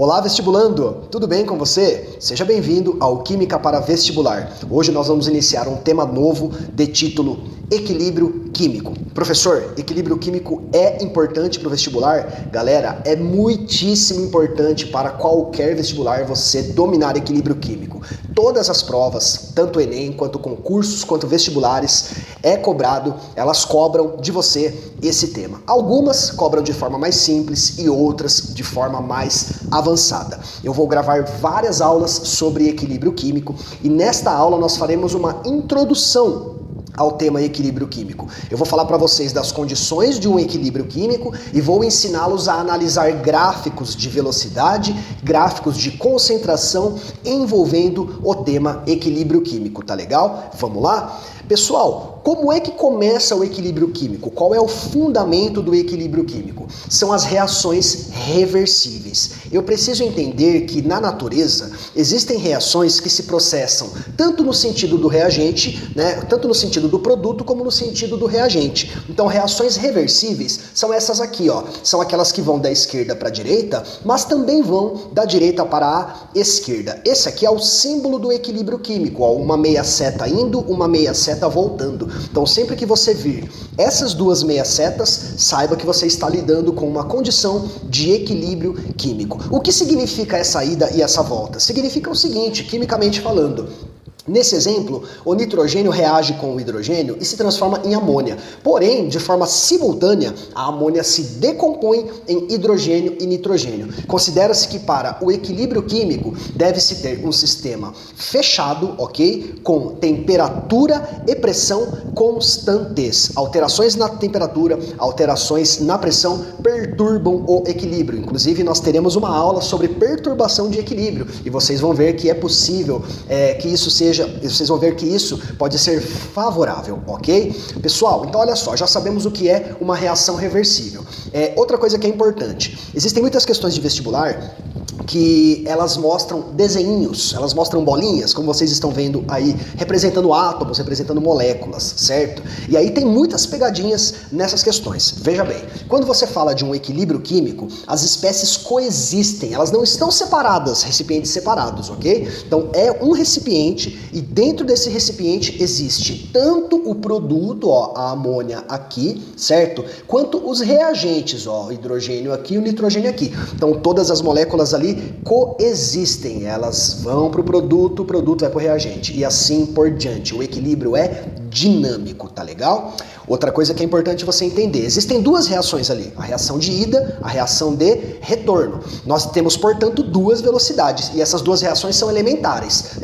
Olá, vestibulando! Tudo bem com você? Seja bem-vindo ao Química para Vestibular. Hoje nós vamos iniciar um tema novo de título Equilíbrio Químico. Professor, equilíbrio químico é importante para o vestibular? Galera, é muitíssimo importante para qualquer vestibular você dominar equilíbrio químico. Todas as provas, tanto Enem, quanto concursos, quanto vestibulares, é cobrado, elas cobram de você esse tema. Algumas cobram de forma mais simples e outras de forma mais avançada. Eu vou gravar várias aulas sobre equilíbrio químico e nesta aula nós faremos uma introdução ao tema equilíbrio químico. Eu vou falar para vocês das condições de um equilíbrio químico e vou ensiná-los a analisar gráficos de velocidade, gráficos de concentração envolvendo o tema equilíbrio químico, tá legal? Vamos lá? Pessoal, como é que começa o equilíbrio químico? Qual é o fundamento do equilíbrio químico? São as reações reversíveis. Eu preciso entender que na natureza existem reações que se processam tanto no sentido do reagente, né, tanto no sentido do produto como no sentido do reagente. Então, reações reversíveis são essas aqui, ó. São aquelas que vão da esquerda para a direita, mas também vão da direita para a esquerda. Esse aqui é o símbolo do equilíbrio químico, ó, uma meia seta indo, uma meia seta voltando. Então, sempre que você vir essas duas meias setas, saiba que você está lidando com uma condição de equilíbrio químico. O que significa essa ida e essa volta? Significa o seguinte, quimicamente falando. Nesse exemplo, o nitrogênio reage com o hidrogênio e se transforma em amônia. Porém, de forma simultânea, a amônia se decompõe em hidrogênio e nitrogênio. Considera-se que para o equilíbrio químico deve-se ter um sistema fechado, ok? Com temperatura e pressão constantes. Alterações na temperatura, alterações na pressão perturbam o equilíbrio. Inclusive, nós teremos uma aula sobre perturbação de equilíbrio e vocês vão ver que é possível que isso seja. Vocês vão ver que isso pode ser favorável, ok? Pessoal, então olha só, já sabemos o que é uma reação reversível. Outra coisa que é importante, existem muitas questões de vestibular que elas mostram desenhinhos, elas mostram bolinhas, como vocês estão vendo aí, representando átomos, representando moléculas, certo? E aí tem muitas pegadinhas nessas questões. Veja bem, quando você fala de um equilíbrio químico, as espécies coexistem, elas não estão separadas, recipientes separados, ok? Então é um recipiente e dentro desse recipiente existe tanto o produto, ó, a amônia aqui, certo? Quanto os reagentes, ó, o hidrogênio aqui e o nitrogênio aqui. Então todas as moléculas ali coexistem, elas vão para o produto vai para o reagente e assim por diante. O equilíbrio é dinâmico, tá legal? Outra coisa que é importante você entender, existem duas reações ali, a reação de ida, a reação de retorno. Nós temos, portanto, duas velocidades e essas duas reações são elementares.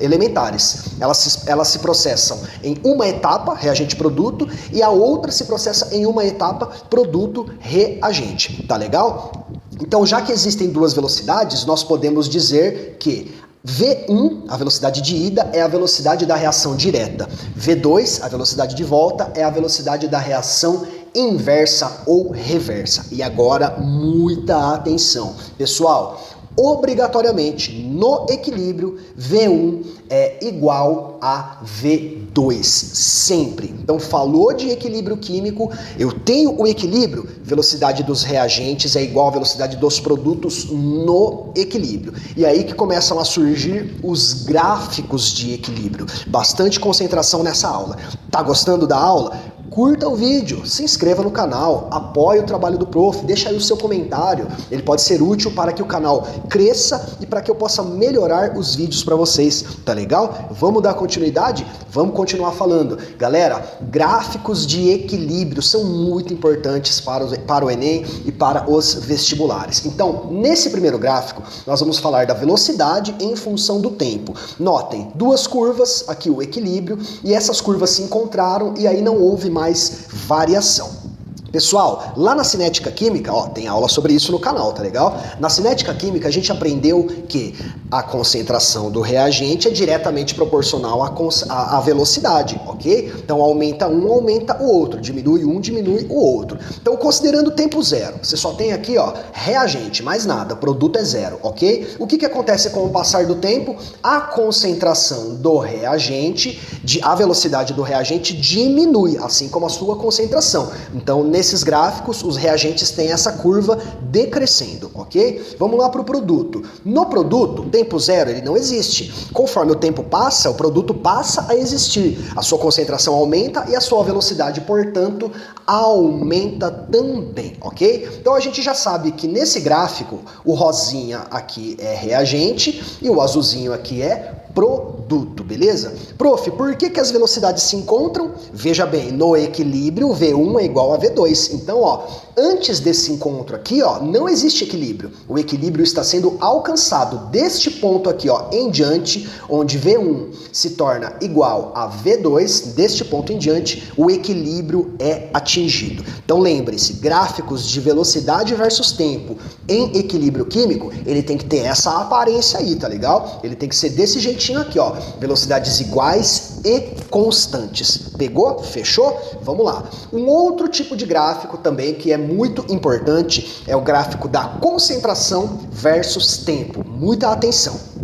Elas se processam em uma etapa, reagente-produto, e a outra se processa em uma etapa, produto-reagente, tá legal? Então, já que existem duas velocidades, nós podemos dizer que V1, a velocidade de ida, é a velocidade da reação direta. V2, a velocidade de volta, é a velocidade da reação inversa ou reversa. E agora, muita atenção. Pessoal, obrigatoriamente, no equilíbrio, V1 é igual a V2, sempre. Então, falou de equilíbrio químico, eu tenho o equilíbrio, velocidade dos reagentes é igual à velocidade dos produtos no equilíbrio. E aí que começam a surgir os gráficos de equilíbrio. Bastante concentração nessa aula. Tá gostando da aula? Curta o vídeo, se inscreva no canal, apoie o trabalho do prof, deixa aí o seu comentário, ele pode ser útil para que o canal cresça e para que eu possa melhorar os vídeos para vocês, tá legal? Vamos dar continuidade? Vamos continuar falando. Galera, gráficos de equilíbrio são muito importantes para o Enem e para os vestibulares. Então, nesse primeiro gráfico, nós vamos falar da velocidade em função do tempo. Notem, duas curvas, aqui o equilíbrio, e essas curvas se encontraram e aí não houve mais variação. Pessoal, lá na cinética química, ó, tem aula sobre isso no canal, tá legal? Na cinética química a gente aprendeu que a concentração do reagente é diretamente proporcional à velocidade, ok? Então aumenta um, aumenta o outro, diminui um, diminui o outro. Então considerando o tempo zero, você só tem aqui, ó, reagente, mais nada, produto é zero, ok? O que acontece com o passar do tempo? A concentração do reagente, a velocidade do reagente diminui, assim como a sua concentração. Então, nesse nesses gráficos, os reagentes têm essa curva decrescendo, ok? Vamos lá para o produto. No produto, tempo zero, ele não existe. Conforme o tempo passa, o produto passa a existir. A sua concentração aumenta e a sua velocidade, portanto, aumenta também, ok? Então a gente já sabe que nesse gráfico, o rosinha aqui é reagente e o azulzinho aqui é produto, beleza? Prof, por que as velocidades se encontram? Veja bem, no equilíbrio, V1 é igual a V2. Então, ó, antes desse encontro aqui, ó, não existe equilíbrio. O equilíbrio está sendo alcançado deste ponto aqui, ó, em diante, onde V1 se torna igual a V2, deste ponto em diante, o equilíbrio é atingido. Então, lembre-se, gráficos de velocidade versus tempo em equilíbrio químico, ele tem que ter essa aparência aí, tá legal? Ele tem que ser desse jeitinho aqui, ó, velocidades iguais e constantes. Pegou? Fechou? Vamos lá. Um outro tipo de gráfico também que é muito importante é o gráfico da concentração versus tempo. Muita atenção.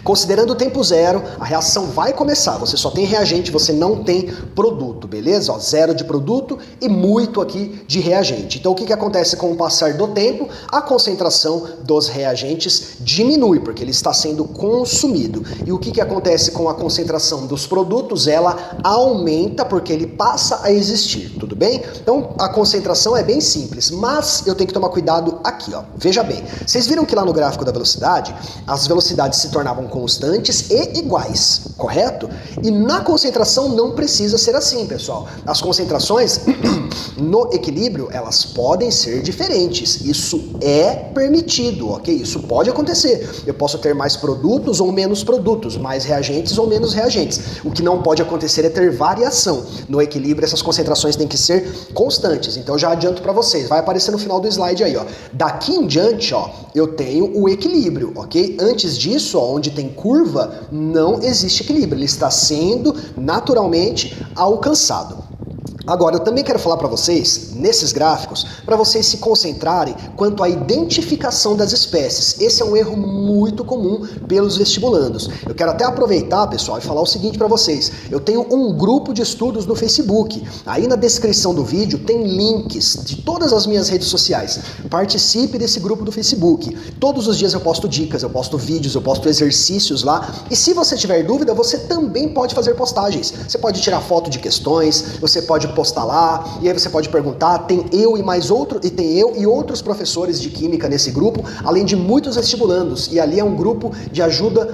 Considerando o tempo zero, a reação vai começar. Você só tem reagente, você não tem produto, beleza? Ó, zero de produto e muito aqui de reagente. Então o que acontece com o passar do tempo? A concentração dos reagentes diminui, porque ele está sendo consumido. E o que acontece com a concentração dos produtos? Ela aumenta porque ele passa a existir, tudo bem? Então a concentração é bem simples, mas eu tenho que tomar cuidado aqui, ó. Veja bem, vocês viram que lá no gráfico da velocidade, as velocidades se tornavam constantes e iguais, correto? E na concentração não precisa ser assim, pessoal. As concentrações no equilíbrio, elas podem ser diferentes. Isso é permitido, ok? Isso pode acontecer. Eu posso ter mais produtos ou menos produtos, mais reagentes ou menos reagentes. O que não pode acontecer é ter variação. No equilíbrio, essas concentrações têm que ser constantes. Então, já adianto para vocês. Vai aparecer no final do slide aí, ó. Daqui em diante, ó, eu tenho o equilíbrio, ok? Antes disso, ó, onde tem curva, não existe equilíbrio. Ele está sendo naturalmente alcançado. Agora, eu também quero falar para vocês, nesses gráficos, para vocês se concentrarem quanto à identificação das espécies. Esse é um erro muito comum pelos vestibulandos. Eu quero até aproveitar, pessoal, e falar o seguinte para vocês. Eu tenho um grupo de estudos no Facebook. Aí na descrição do vídeo tem links de todas as minhas redes sociais. Participe desse grupo do Facebook. Todos os dias eu posto dicas, eu posto vídeos, eu posto exercícios lá. E se você tiver dúvida, você também pode fazer postagens. Você pode tirar foto de questões, você pode postar lá, e aí você pode perguntar, tem eu e outros professores de química nesse grupo, além de muitos vestibulandos, e ali é um grupo de ajuda,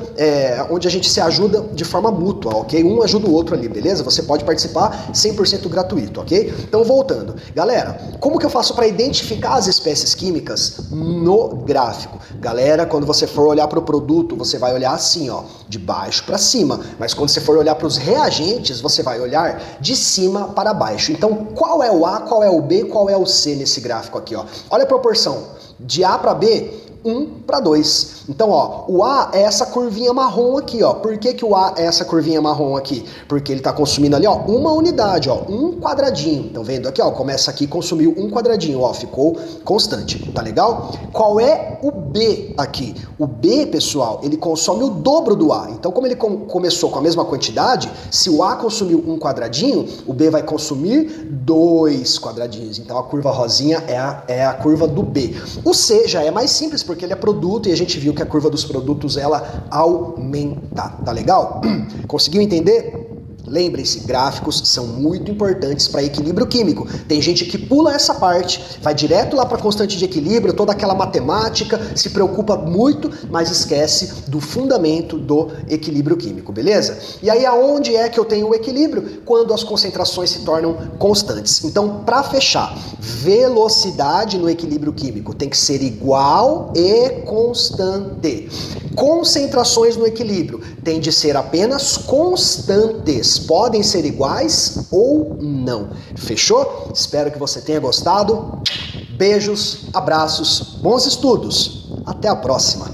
onde a gente se ajuda de forma mútua, ok? Um ajuda o outro ali, beleza? Você pode participar 100% gratuito, ok? Então, voltando. Galera, como que eu faço para identificar as espécies químicas no gráfico? Galera, quando você for olhar para o produto, você vai olhar assim, ó, de baixo para cima, mas quando você for olhar para os reagentes, você vai olhar de cima para baixo. Então, qual é o A, qual é o B, qual é o C nesse gráfico aqui, ó? Olha a proporção, de A para B, 1 para 2. Então, ó, o A é essa curvinha marrom aqui, ó. Por que o A é essa curvinha marrom aqui? Porque ele tá consumindo ali, ó, uma unidade, ó, um quadradinho. Estão vendo aqui, ó, começa aqui, consumiu um quadradinho, ó, ficou constante, tá legal? Qual é o B aqui? O B, pessoal, ele consome o dobro do A. Então, como ele começou com a mesma quantidade, se o A consumiu um quadradinho, o B vai consumir 2 quadradinhos. Então, a curva rosinha é a curva do B. O C já é mais simples, porque ele é produto e a gente viu que a curva dos produtos, ela aumenta, tá legal? Conseguiu entender? Lembre-se, gráficos são muito importantes para equilíbrio químico. Tem gente que pula essa parte, vai direto lá para a constante de equilíbrio, toda aquela matemática, se preocupa muito, mas esquece do fundamento do equilíbrio químico, beleza? E aí aonde é que eu tenho o equilíbrio? Quando as concentrações se tornam constantes. Então, para fechar, velocidade no equilíbrio químico tem que ser igual e constante. Concentrações no equilíbrio têm de ser apenas constantes. Podem ser iguais ou não. Fechou? Espero que você tenha gostado. Beijos, abraços, bons estudos. Até a próxima.